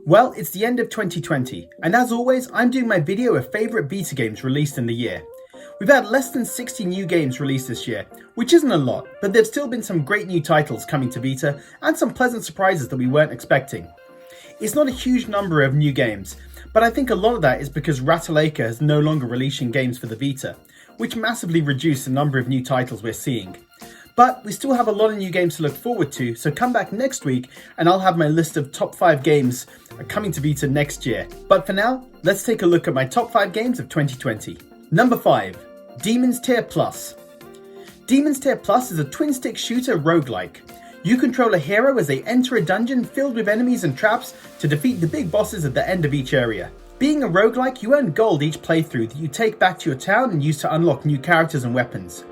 Well, it's the end of 2020, and as always, I'm doing my video of favourite Vita games released in the year. We've had less than 60 new games released this year, which isn't a lot, but there've still been some great new titles coming to Vita, and some pleasant surprises that we weren't expecting. It's not a huge number of new games, but I think a lot of that is because Ratalaika is no longer releasing games for the Vita, which massively reduced the number of new titles we're seeing. But we still have a lot of new games to look forward to, so come back next week and I'll have my list of top 5 games coming to Vita next year. But for now, let's take a look at my top 5 games of 2020. Number 5. Demon's Tier Plus. Demon's Tier Plus is a twin-stick shooter roguelike. You control a hero as they enter a dungeon filled with enemies and traps to defeat the big bosses at the end of each area. Being a roguelike, you earn gold each playthrough that you take back to your town and use to unlock new characters and weapons.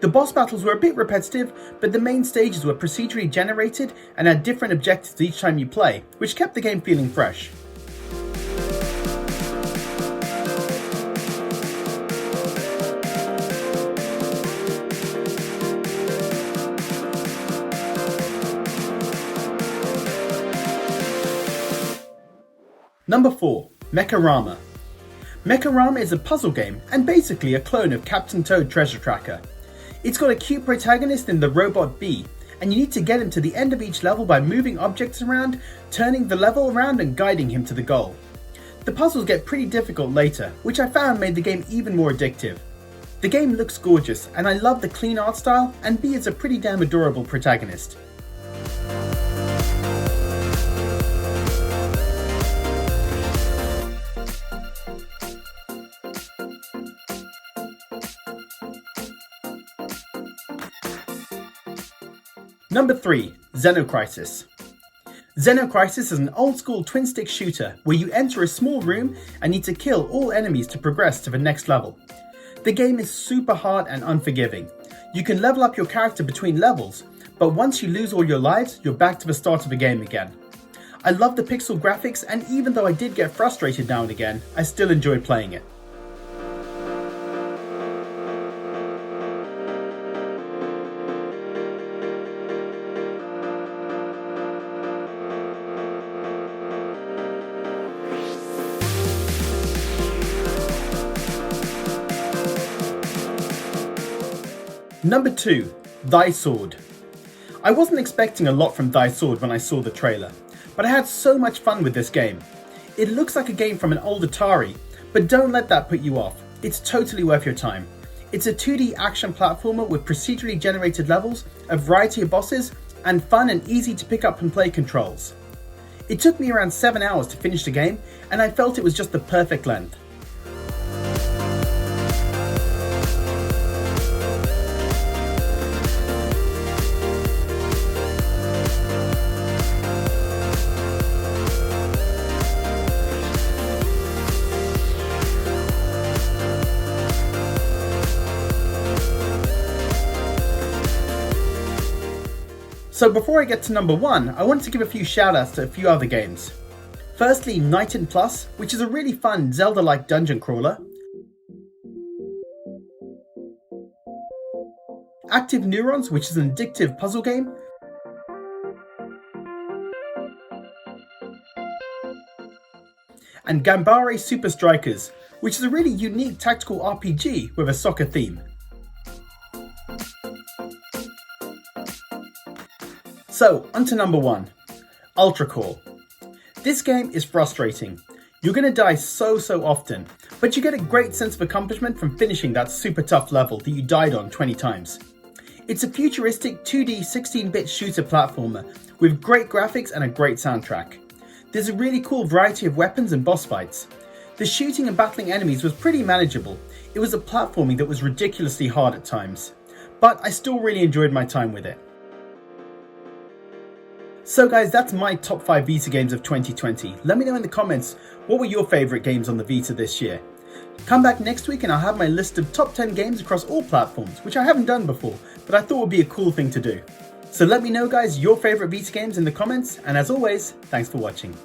The boss battles were a bit repetitive, but the main stages were procedurally generated and had different objectives each time you play, which kept the game feeling fresh. Number 4. Mekorama. Mekorama is a puzzle game and basically a clone of Captain Toad Treasure Tracker. It's got a cute protagonist in the robot Bee, and you need to get him to the end of each level by moving objects around, turning the level around and guiding him to the goal. The puzzles get pretty difficult later, which I found made the game even more addictive. The game looks gorgeous, and I love the clean art style, and Bee is a pretty damn adorable protagonist. Number 3. Xenocrisis. Xenocrisis is an old-school twin-stick shooter where you enter a small room and need to kill all enemies to progress to the next level. The game is super hard and unforgiving. You can level up your character between levels, but once you lose all your lives, you're back to the start of the game again. I love the pixel graphics, and even though I did get frustrated now and again, I still enjoy playing it. Number 2. Thy Sword. I wasn't expecting a lot from Thy Sword when I saw the trailer, but I had so much fun with this game. It looks like a game from an old Atari, but don't let that put you off. It's totally worth your time. It's a 2D action platformer with procedurally generated levels, a variety of bosses, and fun and easy to pick up and play controls. It took me around 7 hours to finish the game, and I felt it was just the perfect length. So before I get to number 1, I want to give a few shoutouts to a few other games. Firstly, Knighten Plus, which is a really fun Zelda-like dungeon crawler. Active Neurons, which is an addictive puzzle game. And Gambare Super Strikers, which is a really unique tactical RPG with a soccer theme. So, onto number 1, Ultracore. This game is frustrating. You're going to die so often, but you get a great sense of accomplishment from finishing that super tough level that you died on 20 times. It's a futuristic 2D 16-bit shooter platformer with great graphics and a great soundtrack. There's a really cool variety of weapons and boss fights. The shooting and battling enemies was pretty manageable. It was a platforming that was ridiculously hard at times, but I still really enjoyed my time with it. So guys, that's my top 5 Vita games of 2020. Let me know in the comments, what were your favourite games on the Vita this year? Come back next week and I'll have my list of top 10 games across all platforms, which I haven't done before, but I thought would be a cool thing to do. So let me know guys your favourite Vita games in the comments, and as always, thanks for watching.